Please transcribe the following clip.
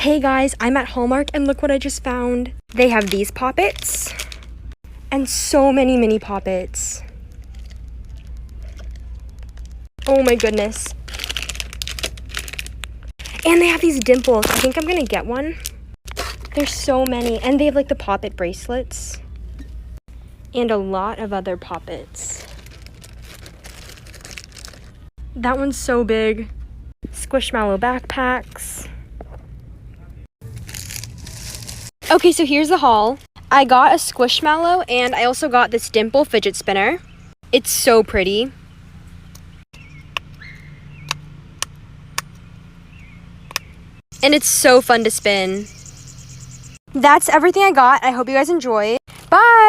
Hey guys, I'm at Hallmark and look what I just found. They have these poppets and so many mini poppets. Oh my goodness. And they have these dimples. I think I'm gonna get one. There's so many, and they have like the poppet bracelets and a lot of other poppets. That one's so big. Squishmallow backpacks. Okay, so here's the haul. I got a Squishmallow and I also got this dimple fidget spinner. It's so pretty. And it's so fun to spin. That's everything I got. I hope you guys enjoy. Bye!